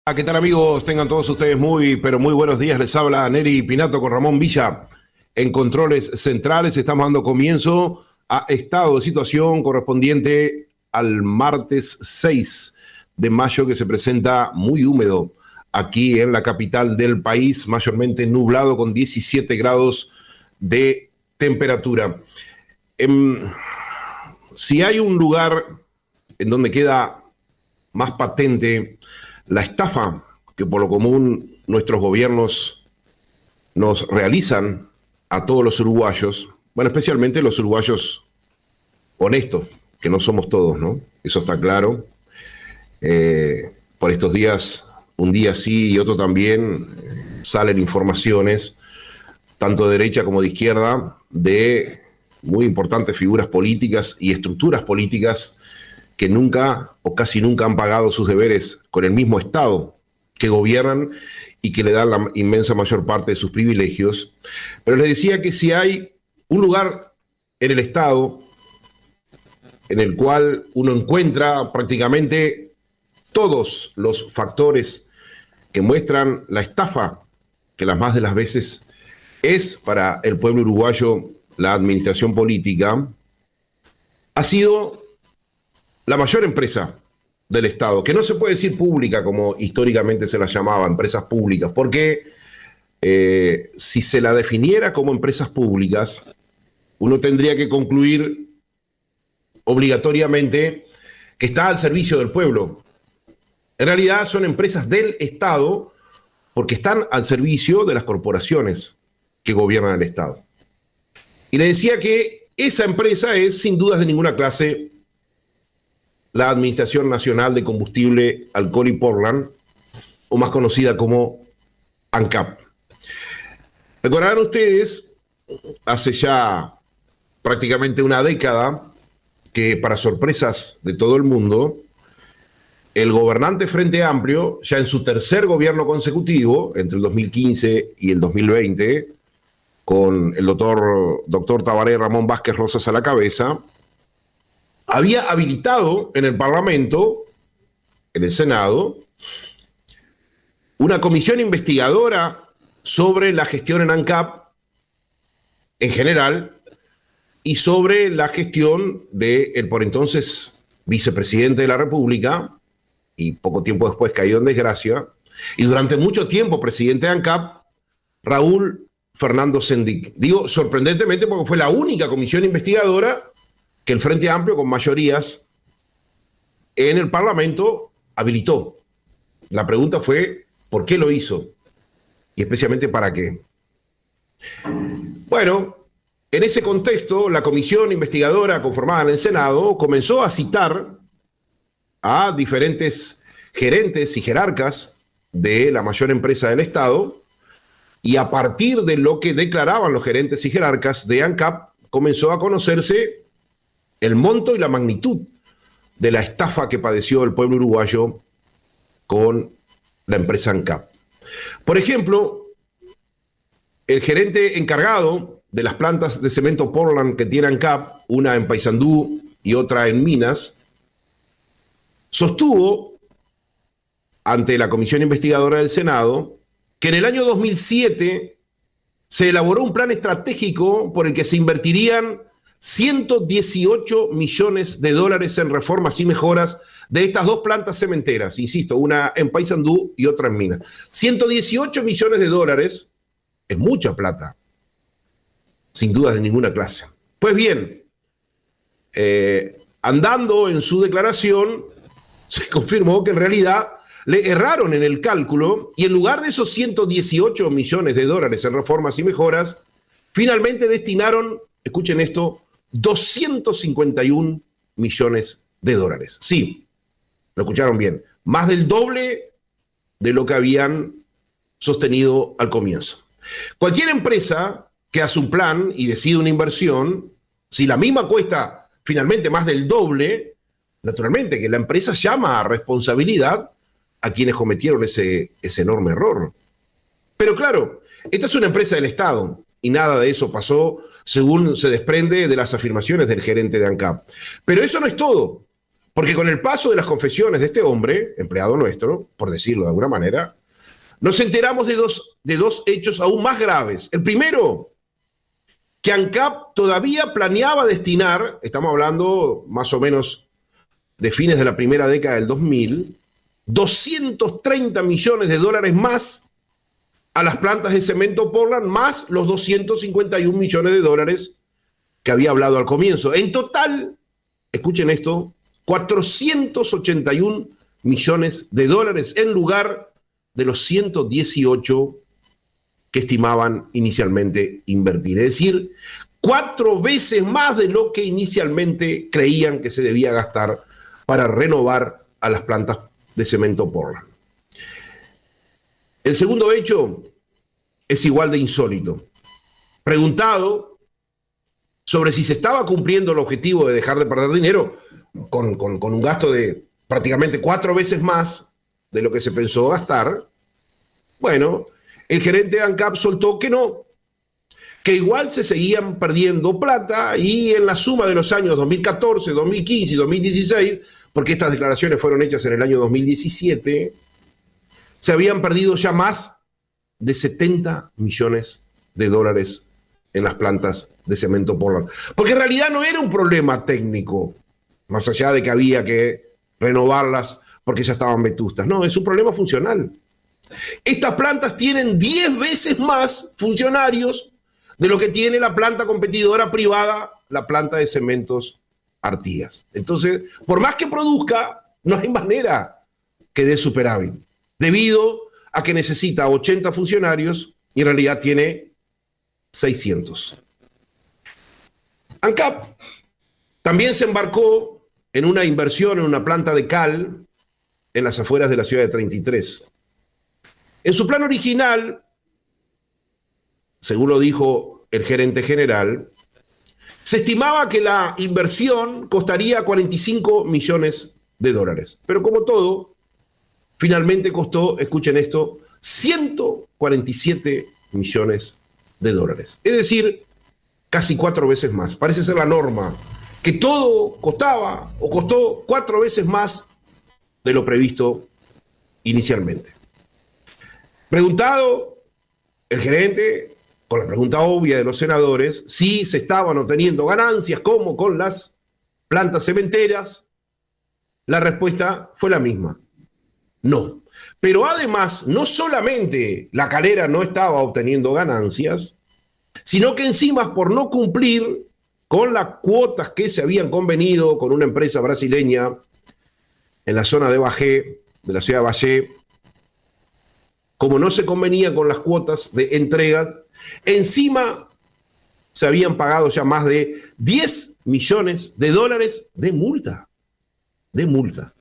¿Qué tal amigos? Tengan todos ustedes pero muy buenos días. Les habla Neri Pinato con Ramón Villa en Controles Centrales. Estamos dando comienzo a estado de situación correspondiente al martes 6 de mayo, que se presenta muy húmedo aquí en la capital del país, mayormente nublado con 17 grados de temperatura. Si hay un lugar en donde queda más patente la estafa que por lo común nuestros gobiernos nos realizan a todos los uruguayos, bueno, especialmente los uruguayos honestos, que no somos todos, ¿no? Eso está claro. Por estos días, un día sí y otro también, salen informaciones, tanto de derecha como de izquierda, de muy importantes figuras políticas y estructuras políticas que nunca o casi nunca han pagado sus deberes con el mismo Estado que gobiernan y que le dan la inmensa mayor parte de sus privilegios. Pero les decía que si hay un lugar en el Estado en el cual uno encuentra prácticamente todos los factores que muestran la estafa, que las más de las veces es para el pueblo uruguayo la administración política, ha sido la mayor empresa del Estado, que no se puede decir pública como históricamente se la llamaba, empresas públicas, porque si se la definiera como empresas públicas, uno tendría que concluir obligatoriamente que está al servicio del pueblo. En realidad son empresas del Estado porque están al servicio de las corporaciones que gobiernan el Estado. Y le decía que esa empresa es, sin dudas de ninguna clase, la Administración Nacional de Combustible, Alcohol y Portland, o más conocida como ANCAP. Recordarán ustedes, hace ya prácticamente una década, que para sorpresas de todo el mundo, el gobernante Frente Amplio, ya en su tercer gobierno consecutivo, entre el 2015 y el 2020, con el doctor Tabaré Ramón Vázquez Rosas a la cabeza, había habilitado en el Parlamento, en el Senado, una comisión investigadora sobre la gestión en ANCAP en general y sobre la gestión del por entonces vicepresidente de la República, y poco tiempo después cayó en desgracia, y durante mucho tiempo presidente de ANCAP, Raúl Fernando Sendic. Digo sorprendentemente porque fue la única comisión investigadora que el Frente Amplio, con mayorías en el Parlamento, habilitó. La pregunta fue, ¿por qué lo hizo? Y especialmente, ¿para qué? Bueno, en ese contexto, la comisión investigadora conformada en el Senado comenzó a citar a diferentes gerentes y jerarcas de la mayor empresa del Estado, y a partir de lo que declaraban los gerentes y jerarcas de ANCAP, comenzó a conocerse el monto y la magnitud de la estafa que padeció el pueblo uruguayo con la empresa ANCAP. Por ejemplo, el gerente encargado de las plantas de cemento Portland que tiene ANCAP, una en Paysandú y otra en Minas, sostuvo ante la comisión investigadora del Senado que en el año 2007 se elaboró un plan estratégico por el que se invertirían 118 millones de dólares en reformas y mejoras de estas dos plantas cementeras, insisto, una en Paysandú y otra en Minas. 118 millones de dólares es mucha plata, sin dudas de ninguna clase. Pues bien, andando en su declaración, se confirmó que en realidad le erraron en el cálculo y en lugar de esos 118 millones de dólares en reformas y mejoras, finalmente destinaron, escuchen esto, 251 millones de dólares. Sí, lo escucharon bien, más del doble de lo que habían sostenido al comienzo. Cualquier empresa que hace un plan y decide una inversión, si la misma cuesta finalmente más del doble, naturalmente que la empresa llama a responsabilidad a quienes cometieron ese enorme error. Pero claro, esta es una empresa del Estado y nada de eso pasó, según se desprende de las afirmaciones del gerente de ANCAP. Pero eso no es todo, Porque con el paso de las confesiones de este hombre, empleado nuestro, por decirlo de alguna manera, nos enteramos de dos hechos aún más graves. El primero, que ANCAP todavía planeaba destinar, estamos hablando más o menos de fines de la primera década del 2000, 230 millones de dólares más a las plantas de cemento Portland, más los 251 millones de dólares que había hablado al comienzo. En total, escuchen esto, 481 millones de dólares en lugar de los 118 que estimaban inicialmente invertir. Es decir, 4 veces más de lo que inicialmente creían que se debía gastar para renovar a las plantas de cemento Portland. El segundo hecho es igual de insólito. Preguntado sobre si se estaba cumpliendo el objetivo de dejar de perder dinero con un gasto de prácticamente 4 veces más de lo que se pensó gastar, bueno, el gerente de ANCAP soltó que no, que igual se seguían perdiendo plata y en la suma de los años 2014, 2015 y 2016, porque estas declaraciones fueron hechas en el año 2017, se habían perdido ya más de 70 millones de dólares en las plantas de cemento Portland. Porque en realidad no era un problema técnico, más allá de que había que renovarlas porque ya estaban vetustas. No, es un problema funcional. Estas plantas tienen 10 veces más funcionarios de lo que tiene la planta competidora privada, la planta de cementos Artigas. Entonces, por más que produzca, no hay manera que dé superávit, debido a que necesita 80 funcionarios y en realidad tiene 600. ANCAP también se embarcó en una inversión en una planta de cal en las afueras de la ciudad de 33. En su plan original, según lo dijo el gerente general, se estimaba que la inversión costaría 45 millones de dólares. Pero como todo, finalmente costó, escuchen esto, 147 millones de dólares. Es decir, casi 4 veces más. Parece ser la norma, que todo costaba o costó 4 veces más de lo previsto inicialmente. Preguntado el gerente, con la pregunta obvia de los senadores, si se estaban obteniendo ganancias como con las plantas cementeras, la respuesta fue la misma: no. Pero además, no solamente la calera no estaba obteniendo ganancias, sino que encima, por no cumplir con las cuotas que se habían convenido con una empresa brasileña en la zona de Bagé, de la ciudad de Bagé, como no se convenía con las cuotas de entrega, encima se habían pagado ya más de 10 millones de dólares de multa. De multa.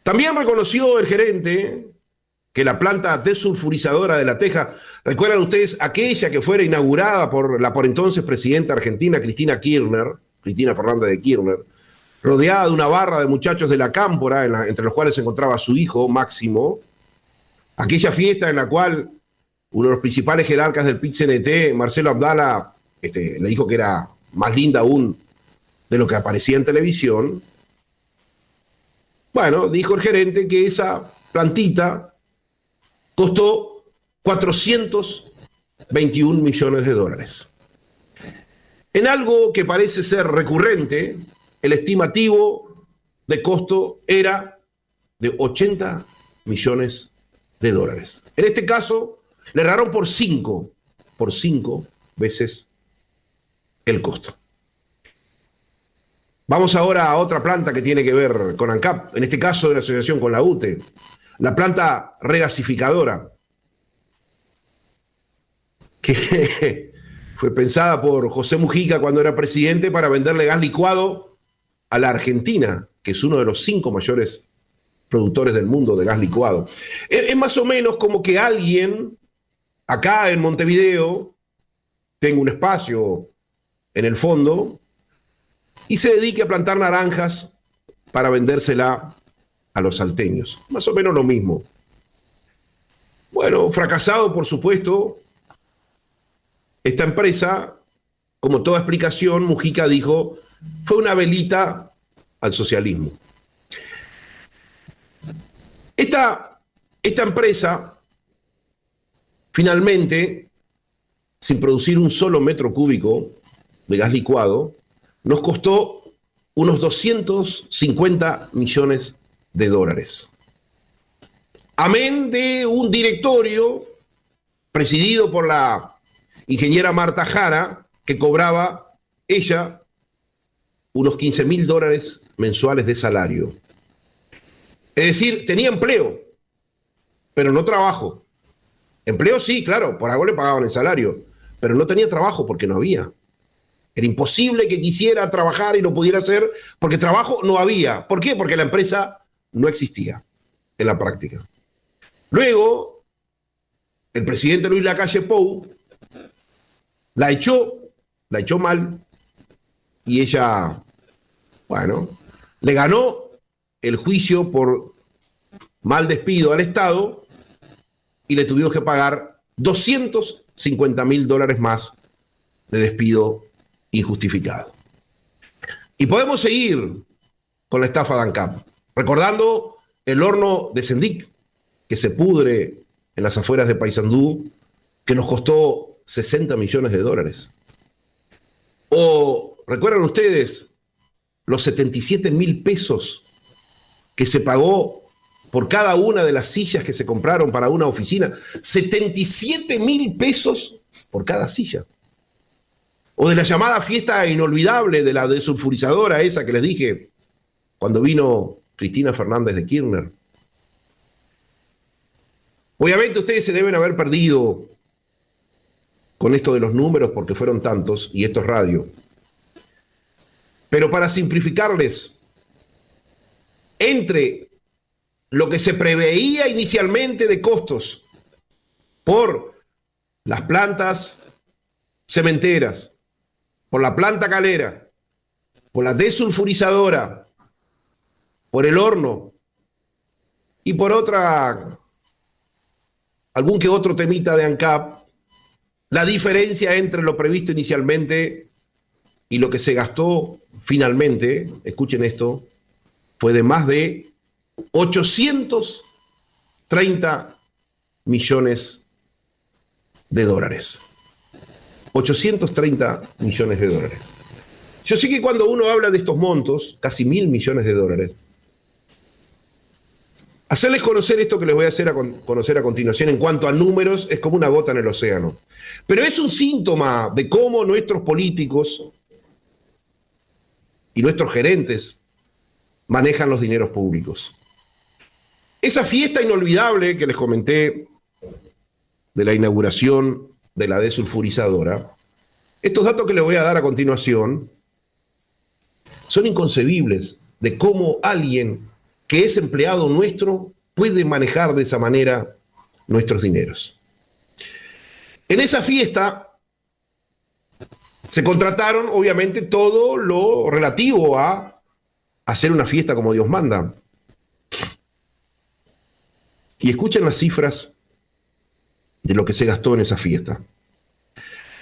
También reconoció el gerente que la planta desulfurizadora de La Teja, recuerdan ustedes aquella que fuera inaugurada por la por entonces presidenta argentina Cristina Fernández de Kirchner, rodeada de una barra de muchachos de la Cámpora, entre los cuales se encontraba su hijo Máximo, aquella fiesta en la cual uno de los principales jerarcas del PIT-CNT, Marcelo Abdala, le dijo que era más linda aún de lo que aparecía en televisión. Bueno, dijo el gerente que esa plantita costó 421 millones de dólares. En algo que parece ser recurrente, el estimativo de costo era de 80 millones de dólares. En este caso, le erraron por 5 veces el costo. Vamos ahora a otra planta que tiene que ver con ANCAP, en este caso en asociación con la UTE, la planta regasificadora, que fue pensada por José Mujica cuando era presidente para venderle gas licuado a la Argentina, que es uno de los 5 mayores productores del mundo de gas licuado. Es más o menos como que alguien acá en Montevideo tenga un espacio en el fondo y se dedique a plantar naranjas para vendérsela a los salteños. Más o menos lo mismo. Bueno, fracasado, por supuesto, esta empresa, como toda explicación, Mujica dijo, fue una velita al socialismo. Esta empresa, finalmente, sin producir un solo metro cúbico de gas licuado, nos costó unos 250 millones de dólares. Amén de un directorio presidido por la ingeniera Marta Jara, que cobraba ella unos $15.000 mensuales de salario. Es decir, tenía empleo, pero no trabajo. Empleo sí, claro, por algo le pagaban el salario, pero no tenía trabajo porque no había. Era imposible que quisiera trabajar y lo pudiera hacer porque trabajo no había. ¿Por qué? Porque la empresa no existía en la práctica. Luego, el presidente Luis Lacalle Pou la echó mal y ella, bueno, le ganó el juicio por mal despido al Estado y le tuvimos que pagar $250.000 más de despido injustificado. Y podemos seguir con la estafa de ANCAP, recordando el horno de Sendic, que se pudre en las afueras de Paysandú, que nos costó $60 millones. O, ¿recuerdan ustedes los 77.000 pesos que se pagó por cada una de las sillas que se compraron para una oficina? 77.000 pesos por cada silla. O de la llamada fiesta inolvidable de la desulfurizadora esa que les dije cuando vino Cristina Fernández de Kirchner. Obviamente ustedes se deben haber perdido con esto de los números porque fueron tantos y esto es radio. Pero para simplificarles, entre lo que se preveía inicialmente de costos por las plantas cementeras, por la planta calera, por la desulfurizadora, por el horno y por algún que otro temita de ANCAP, la diferencia entre lo previsto inicialmente y lo que se gastó finalmente, escuchen esto, fue de más de 830 millones de dólares. 830 millones de dólares. Yo sé que cuando uno habla de estos montos, casi 1.000 millones de dólares, hacerles conocer esto que les voy a hacer conocer a continuación en cuanto a números es como una gota en el océano. Pero es un síntoma de cómo nuestros políticos y nuestros gerentes manejan los dineros públicos. Esa fiesta inolvidable que les comenté de la inauguración de la desulfurizadora, estos datos que les voy a dar a continuación son inconcebibles de cómo alguien que es empleado nuestro puede manejar de esa manera nuestros dineros. En esa fiesta se contrataron, obviamente, todo lo relativo a hacer una fiesta como Dios manda. Y escuchen las cifras de lo que se gastó en esa fiesta.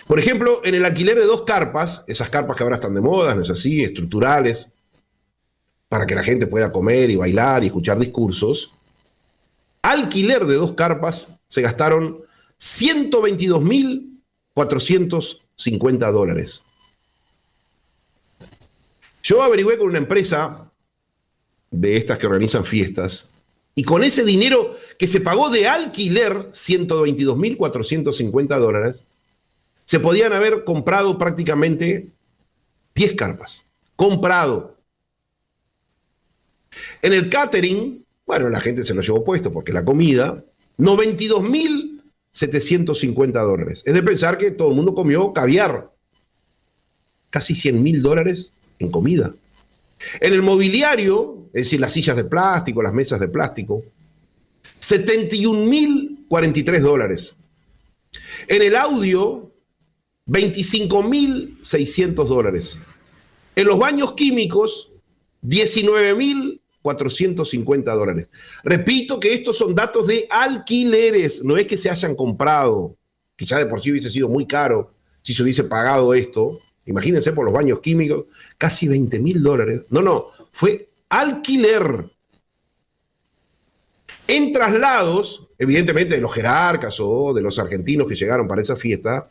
Por ejemplo, en el alquiler de 2 carpas, esas carpas que ahora están de moda, ¿no es así?, estructurales, para que la gente pueda comer y bailar y escuchar discursos. Alquiler de 2 carpas se gastaron $122.450. Yo averigüé con una empresa de estas que organizan fiestas y con ese dinero que se pagó de alquiler, $122.450, se podían haber comprado prácticamente 10 carpas. Comprado. En el catering, bueno, la gente se lo llevó puesto porque la comida, $92.750. Es de pensar que todo el mundo comió caviar. Casi $100.000 en comida. En el mobiliario, es decir, las sillas de plástico, las mesas de plástico, $71.043. En el audio, $25.600. En los baños químicos, $19.450. Repito que estos son datos de alquileres, no es que se hayan comprado, que ya de por sí hubiese sido muy caro si se hubiese pagado esto. Imagínense por los baños químicos, casi $20.000. No, fue alquiler. En traslados, evidentemente de los jerarcas o de los argentinos que llegaron para esa fiesta,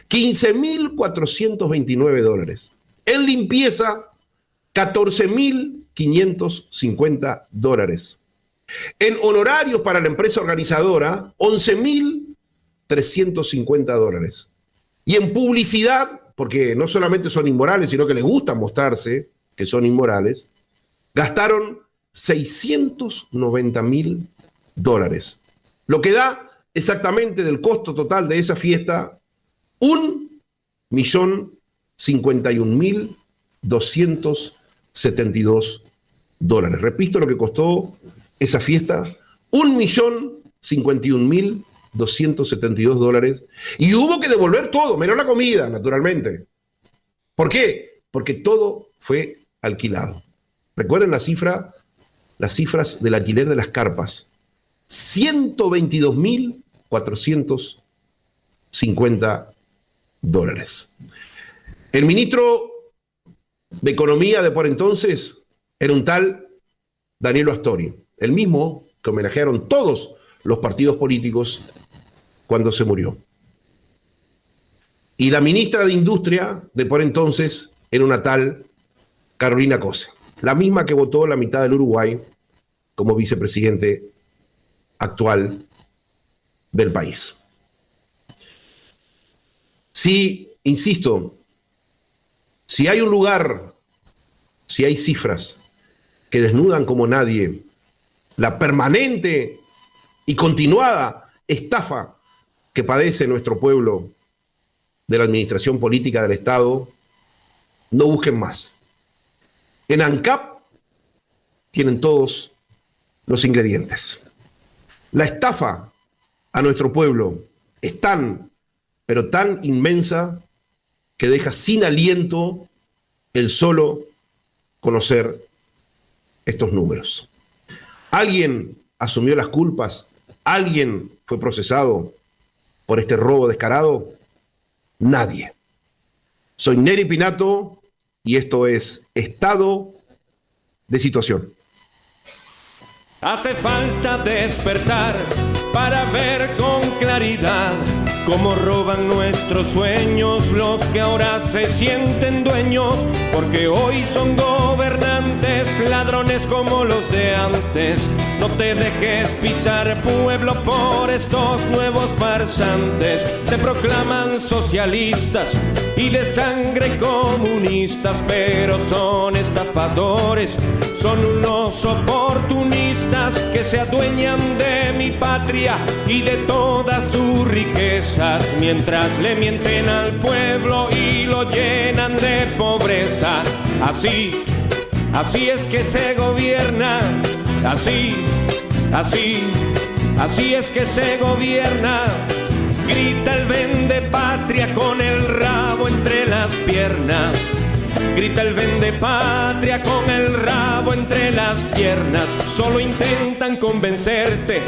$15.429. En limpieza, $14.550. En honorarios para la empresa organizadora, $11.350. Y en publicidad, porque no solamente son inmorales, sino que les gusta mostrarse que son inmorales, gastaron $690.000. Lo que da exactamente del costo total de esa fiesta, $1.051.272. Repito lo que costó esa fiesta, $1.051.272. Y hubo que devolver todo, menos la comida, naturalmente. ¿Por qué? Porque todo fue alquilado. Recuerden las cifras del alquiler de las carpas. $122.450. El ministro de Economía de por entonces era un tal Daniel Astori, el mismo que homenajearon todos los partidos políticos cuando se murió. Y la ministra de Industria de por entonces era una tal Carolina Cose, la misma que votó la mitad del Uruguay como vicepresidente actual del país. Sí, insisto, si hay un lugar, si hay cifras que desnudan como nadie la permanente y continuada estafa que padece nuestro pueblo de la administración política del Estado, no busquen más. En ANCAP tienen todos los ingredientes. La estafa a nuestro pueblo es tan, pero tan inmensa que deja sin aliento el solo conocer estos números. ¿Alguien asumió las culpas? ¿Alguien fue procesado por este robo descarado? Nadie. Soy Neri Pinato y esto es Estado de Situación. Hace falta despertar para ver con claridad cómo roban nuestros sueños los que ahora se sienten dueños, porque hoy son gobernantes, ladrones como los de antes. No te dejes pisar, pueblo, por estos nuevos farsantes. Se proclaman socialistas y de sangre comunistas, pero son estafadores, son unos oportunistas que se adueñan de mi patria y de todas sus riquezas, mientras le mienten al pueblo y lo llenan de pobreza. Así es que se gobierna, así es que se gobierna. Grita el vendepatria con el rabo entre las piernas. Grita el vendepatria con el rabo entre las piernas. Solo intentan convencerte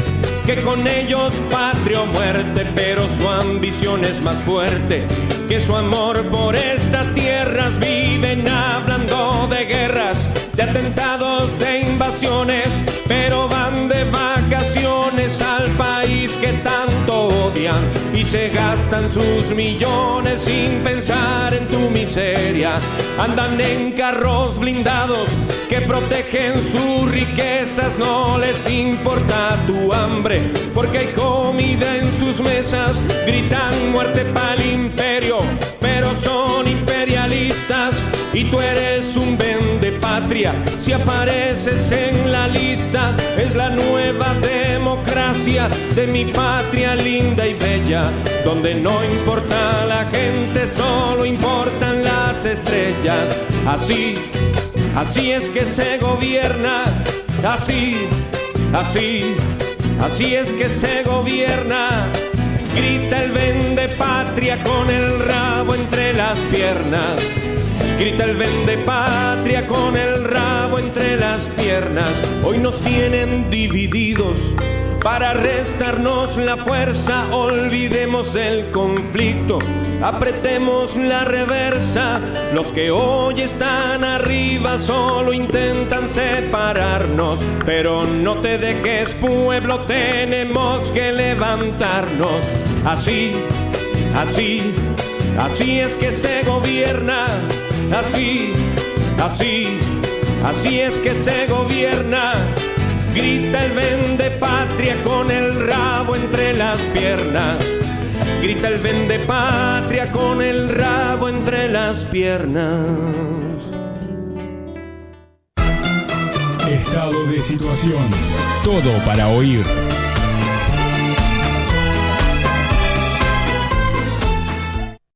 que con ellos patria o muerte, pero su ambición es más fuerte que su amor por estas tierras. Viven hablando de guerras, de atentados, de invasiones, pero van de vacaciones al país que tanto odian y se gastan sus millones sin pensar en tu miseria. Andan en carros blindados que protegen sus riquezas, no les importa tu hambre porque hay comida en sus mesas. Gritan muerte pa'l imperio, pero son imperialistas y tú eres un vendepatria. Si apareces en la lista, es la nueva democracia de mi patria linda y bella, donde no importa la gente, solo importan las estrellas. Así es que se gobierna, así es que se gobierna. Grita el vendepatria con el rabo entre las piernas. Grita el vendepatria con el rabo entre las piernas. Hoy nos tienen divididos para restarnos la fuerza. Olvidemos el conflicto apretemos la reversa. Los que hoy están arriba solo intentan separarnos, pero no te dejes, pueblo, tenemos que levantarnos. Así, así, así es que se gobierna. Así, así, así es que se gobierna. Grita el vendepatria con el rabo entre las piernas. Grita el vendepatria con el rabo entre las piernas. Estado de situación. Todo para oír.